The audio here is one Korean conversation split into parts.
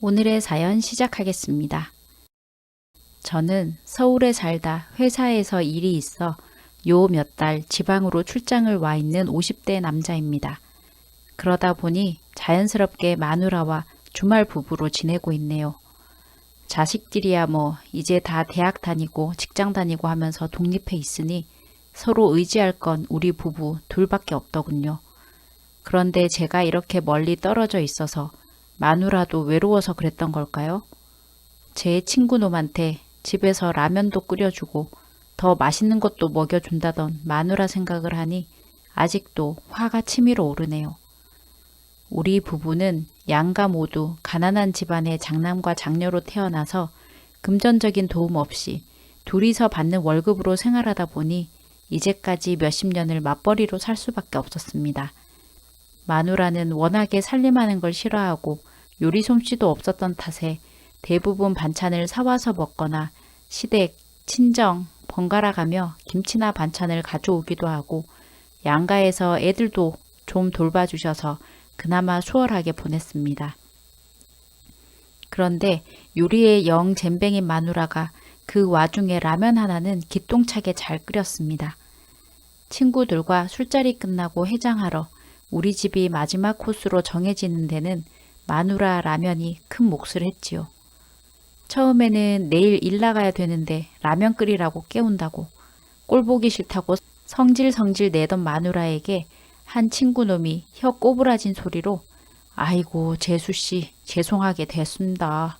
오늘의 사연 시작하겠습니다. 저는 서울에 살다 회사에서 일이 있어 요 몇 달 지방으로 출장을 와 있는 50대 남자입니다. 그러다 보니 자연스럽게 마누라와 주말 부부로 지내고 있네요. 자식들이야 뭐 이제 다 대학 다니고 직장 다니고 하면서 독립해 있으니 서로 의지할 건 우리 부부 둘밖에 없더군요. 그런데 제가 이렇게 멀리 떨어져 있어서 마누라도 외로워서 그랬던 걸까요? 제 친구놈한테 집에서 라면도 끓여주고 더 맛있는 것도 먹여준다던 마누라 생각을 하니 아직도 화가 치밀어 오르네요. 우리 부부는 양가 모두 가난한 집안의 장남과 장녀로 태어나서 금전적인 도움 없이 둘이서 받는 월급으로 생활하다 보니 이제까지 몇십 년을 맞벌이로 살 수밖에 없었습니다. 마누라는 워낙에 살림하는 걸 싫어하고 요리 솜씨도 없었던 탓에 대부분 반찬을 사와서 먹거나 시댁, 친정, 번갈아 가며 김치나 반찬을 가져오기도 하고 양가에서 애들도 좀 돌봐주셔서 그나마 수월하게 보냈습니다. 그런데 요리에 영 젬병인 마누라가 그 와중에 라면 하나는 기똥차게 잘 끓였습니다. 친구들과 술자리 끝나고 해장하러 우리 집이 마지막 코스로 정해지는 데는 마누라 라면이 큰 몫을 했지요. 처음에는 내일 일 나가야 되는데 라면 끓이라고 깨운다고 꼴보기 싫다고 성질성질 내던 마누라에게 한 친구놈이 혀 꼬부라진 소리로 아이고 재수씨 죄송하게 됐습니다.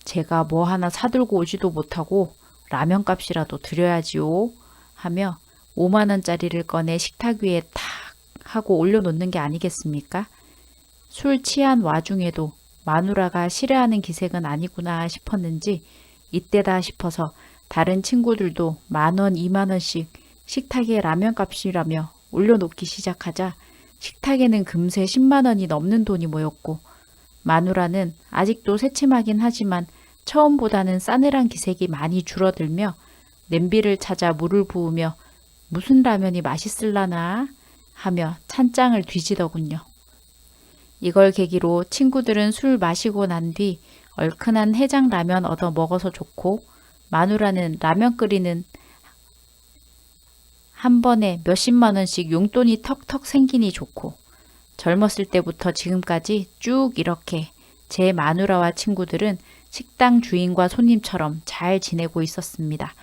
제가 뭐 하나 사들고 오지도 못하고 라면 값이라도 드려야지요 하며 5만 원짜리를 꺼내 식탁 위에 탁 하고 올려놓는 게 아니겠습니까? 술 취한 와중에도 마누라가 싫어하는 기색은 아니구나 싶었는지 이때다 싶어서 다른 친구들도 10,000원, 20,000원씩 식탁에 라면 값이라며 올려놓기 시작하자 식탁에는 금세 10만 원이 넘는 돈이 모였고 마누라는 아직도 새침하긴 하지만 처음보다는 싸늘한 기색이 많이 줄어들며 냄비를 찾아 물을 부으며 무슨 라면이 맛있을라나 하며 찬장을 뒤지더군요. 이걸 계기로 친구들은 술 마시고 난 뒤 얼큰한 해장 라면 얻어 먹어서 좋고 마누라는 라면 끓이는 한 번에 몇십만 원씩 용돈이 턱턱 생기니 좋고 젊었을 때부터 지금까지 쭉 이렇게 제 마누라와 친구들은 식당 주인과 손님처럼 잘 지내고 있었습니다.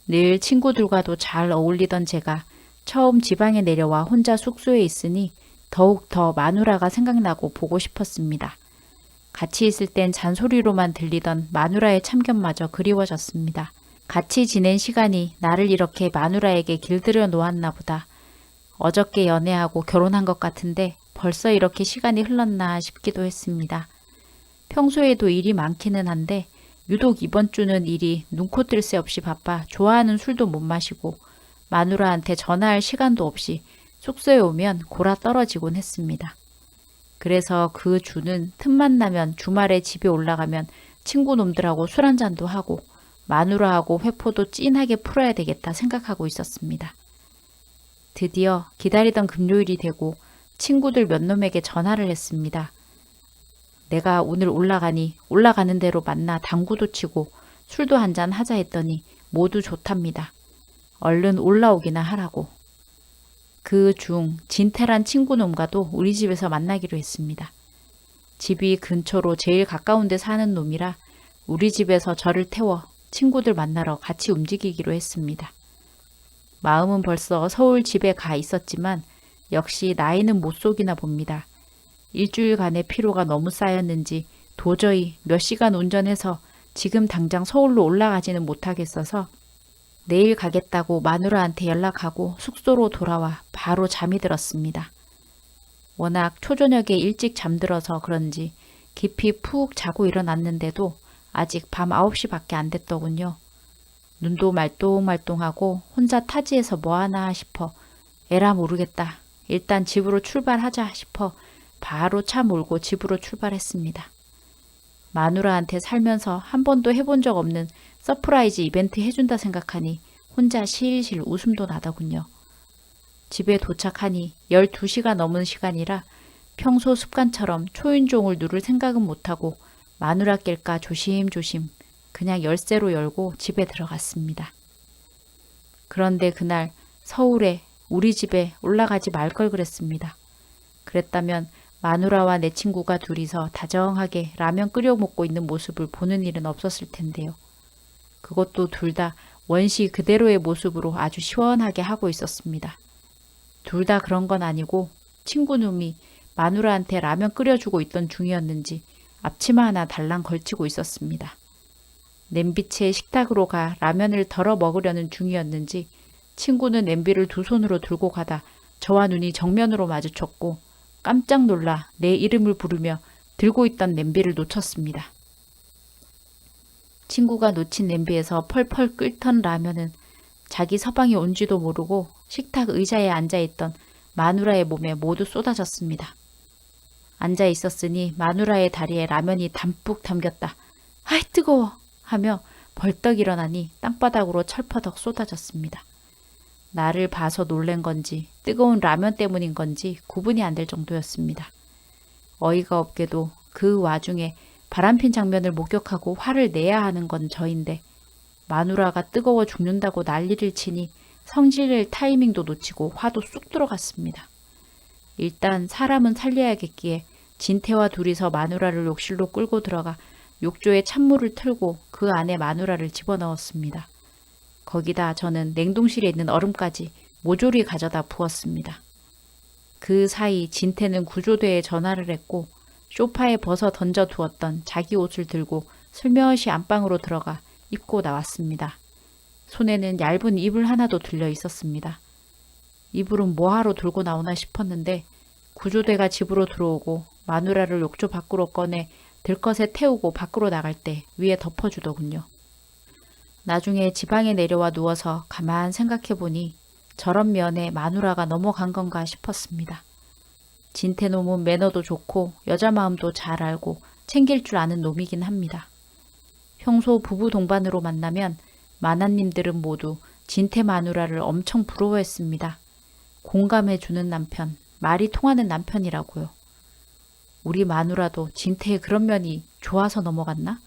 늘 친구들과도 잘 어울리던 제가 처음 지방에 내려와 혼자 숙소에 있으니 더욱 더 마누라가 생각나고 보고 싶었습니다. 같이 있을 땐 잔소리로만 들리던 마누라의 참견마저 그리워졌습니다. 같이 지낸 시간이 나를 이렇게 마누라에게 길들여 놓았나 보다. 어저께 연애하고 결혼한 것 같은데 벌써 이렇게 시간이 흘렀나 싶기도 했습니다. 평소에도 일이 많기는 한데 유독 이번 주는 일이 눈코 뜰 새 없이 바빠 좋아하는 술도 못 마시고 마누라한테 전화할 시간도 없이 숙소에 오면 골아 떨어지곤 했습니다. 그래서 그 주는 틈만 나면 주말에 집에 올라가면 친구 놈들하고 술 한잔도 하고 마누라하고 회포도 찐하게 풀어야 되겠다 생각하고 있었습니다. 드디어 기다리던 금요일이 되고 친구들 몇 놈에게 전화를 했습니다. 내가 오늘 올라가니 올라가는 대로 만나 당구도 치고 술도 한잔 하자 했더니 모두 좋답니다. 얼른 올라오기나 하라고. 그 중 진태란 친구놈과도 우리 집에서 만나기로 했습니다. 집이 근처로 제일 가까운 데 사는 놈이라 우리 집에서 저를 태워 친구들 만나러 같이 움직이기로 했습니다. 마음은 벌써 서울 집에 가 있었지만 역시 나이는 못 속이나 봅니다. 일주일간의 피로가 너무 쌓였는지 도저히 몇 시간 운전해서 지금 당장 서울로 올라가지는 못하겠어서 내일 가겠다고 마누라한테 연락하고 숙소로 돌아와 바로 잠이 들었습니다. 워낙 초저녁에 일찍 잠들어서 그런지 깊이 푹 자고 일어났는데도 아직 밤 9시밖에 안 됐더군요. 눈도 말똥말똥하고 혼자 타지에서 뭐하나 싶어 에라 모르겠다. 일단 집으로 출발하자 싶어 바로 차 몰고 집으로 출발했습니다. 마누라한테 살면서 한 번도 해본 적 없는 서프라이즈 이벤트 해준다 생각하니 혼자 실실 웃음도 나더군요. 집에 도착하니 12시가 넘은 시간이라 평소 습관처럼 초인종을 누를 생각은 못하고 마누라 깰까 조심조심 그냥 열쇠로 열고 집에 들어갔습니다. 그런데 그날 서울에 우리 집에 올라가지 말 걸 그랬습니다. 그랬다면 마누라와 내 친구가 둘이서 다정하게 라면 끓여 먹고 있는 모습을 보는 일은 없었을 텐데요. 그것도 둘 다 원시 그대로의 모습으로 아주 시원하게 하고 있었습니다. 둘 다 그런 건 아니고 친구놈이 마누라한테 라면 끓여주고 있던 중이었는지 앞치마 하나 달랑 걸치고 있었습니다. 냄비채 식탁으로 가 라면을 덜어 먹으려는 중이었는지 친구는 냄비를 두 손으로 들고 가다 저와 눈이 정면으로 마주쳤고 깜짝 놀라 내 이름을 부르며 들고 있던 냄비를 놓쳤습니다. 친구가 놓친 냄비에서 펄펄 끓던 라면은 자기 서방이 온지도 모르고 식탁 의자에 앉아있던 마누라의 몸에 모두 쏟아졌습니다. 앉아 있었으니 마누라의 다리에 라면이 담뿍 담겼다. 아이 뜨거워! 하며 벌떡 일어나니 땅바닥으로 철퍼덕 쏟아졌습니다. 나를 봐서 놀란 건지 뜨거운 라면 때문인 건지 구분이 안 될 정도였습니다. 어이가 없게도 그 와중에 바람핀 장면을 목격하고 화를 내야 하는 건 저인데 마누라가 뜨거워 죽는다고 난리를 치니 성질낼 타이밍도 놓치고 화도 쑥 들어갔습니다. 일단 사람은 살려야겠기에 진태와 둘이서 마누라를 욕실로 끌고 들어가 욕조에 찬물을 틀고 그 안에 마누라를 집어넣었습니다. 거기다 저는 냉동실에 있는 얼음까지 모조리 가져다 부었습니다. 그 사이 진태는 구조대에 전화를 했고 소파에 벗어 던져 두었던 자기 옷을 들고 슬며시 안방으로 들어가 입고 나왔습니다. 손에는 얇은 이불 하나도 들려 있었습니다. 이불은 뭐하러 들고 나오나 싶었는데 구조대가 집으로 들어오고 마누라를 욕조 밖으로 꺼내 들것에 태우고 밖으로 나갈 때 위에 덮어주더군요. 나중에 지방에 내려와 누워서 가만 생각해보니 저런 면에 마누라가 넘어간 건가 싶었습니다. 진태놈은 매너도 좋고 여자 마음도 잘 알고 챙길 줄 아는 놈이긴 합니다. 평소 부부 동반으로 만나면 마나님들은 모두 진태 마누라를 엄청 부러워했습니다. 공감해주는 남편, 말이 통하는 남편이라고요. 우리 마누라도 진태의 그런 면이 좋아서 넘어갔나?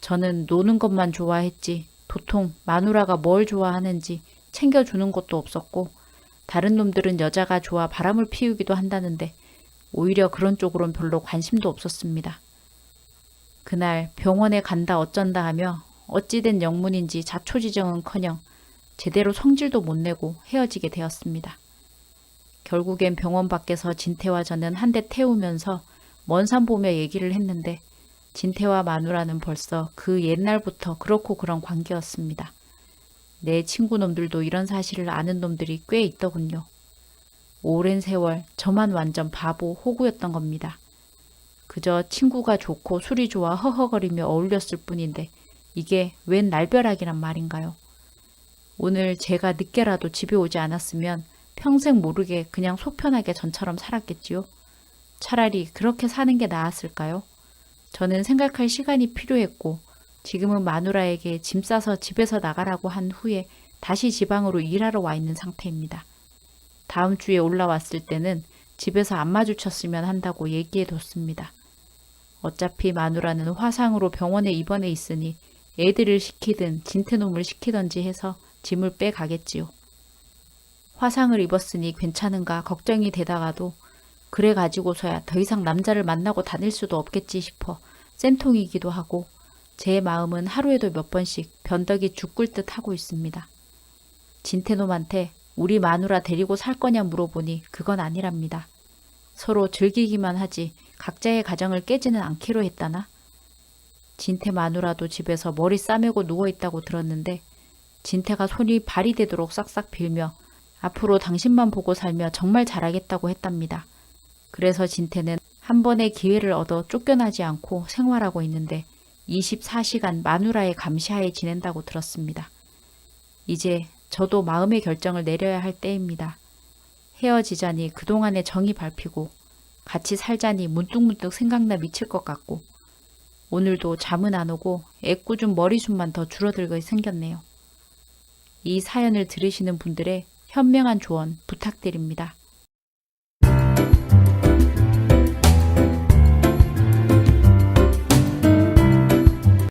저는 노는 것만 좋아했지 도통 마누라가 뭘 좋아하는지 챙겨주는 것도 없었고 다른 놈들은 여자가 좋아 바람을 피우기도 한다는데 오히려 그런 쪽으론 별로 관심도 없었습니다. 그날 병원에 간다 어쩐다 하며 어찌된 영문인지 자초지정은커녕 제대로 성질도 못 내고 헤어지게 되었습니다. 결국엔 병원 밖에서 진태와 저는 한 대 태우면서 먼 산 보며 얘기를 했는데 진태와 마누라는 벌써 그 옛날부터 그렇고 그런 관계였습니다. 내 친구놈들도 이런 사실을 아는 놈들이 꽤 있더군요. 오랜 세월 저만 완전 바보 호구였던 겁니다. 그저 친구가 좋고 술이 좋아 허허거리며 어울렸을 뿐인데 이게 웬 날벼락이란 말인가요? 오늘 제가 늦게라도 집에 오지 않았으면 평생 모르게 그냥 속편하게 전처럼 살았겠지요. 차라리 그렇게 사는 게 나았을까요? 저는 생각할 시간이 필요했고 지금은 마누라에게 짐 싸서 집에서 나가라고 한 후에 다시 지방으로 일하러 와 있는 상태입니다. 다음 주에 올라왔을 때는 집에서 안 마주쳤으면 한다고 얘기해뒀습니다. 어차피 마누라는 화상으로 병원에 입원해 있으니 애들을 시키든 진태놈을 시키던지 해서 짐을 빼가겠지요. 화상을 입었으니 괜찮은가 걱정이 되다가도 그래 가지고서야 더 이상 남자를 만나고 다닐 수도 없겠지 싶어 쌤통이기도 하고 제 마음은 하루에도 몇 번씩 변덕이 죽을 듯 하고 있습니다. 진태놈한테 우리 마누라 데리고 살 거냐 물어보니 그건 아니랍니다. 서로 즐기기만 하지 각자의 가정을 깨지는 않기로 했다나? 진태 마누라도 집에서 머리 싸매고 누워있다고 들었는데 진태가 손이 발이 되도록 싹싹 빌며 앞으로 당신만 보고 살며 정말 잘하겠다고 했답니다. 그래서 진태는 한 번의 기회를 얻어 쫓겨나지 않고 생활하고 있는데 24시간 마누라의 감시하에 지낸다고 들었습니다. 이제 저도 마음의 결정을 내려야 할 때입니다. 헤어지자니 그동안의 정이 밟히고 같이 살자니 문득문득 생각나 미칠 것 같고 오늘도 잠은 안 오고 애꿎은 머리숱만 더 줄어들게 생겼네요. 이 사연을 들으시는 분들의 현명한 조언 부탁드립니다.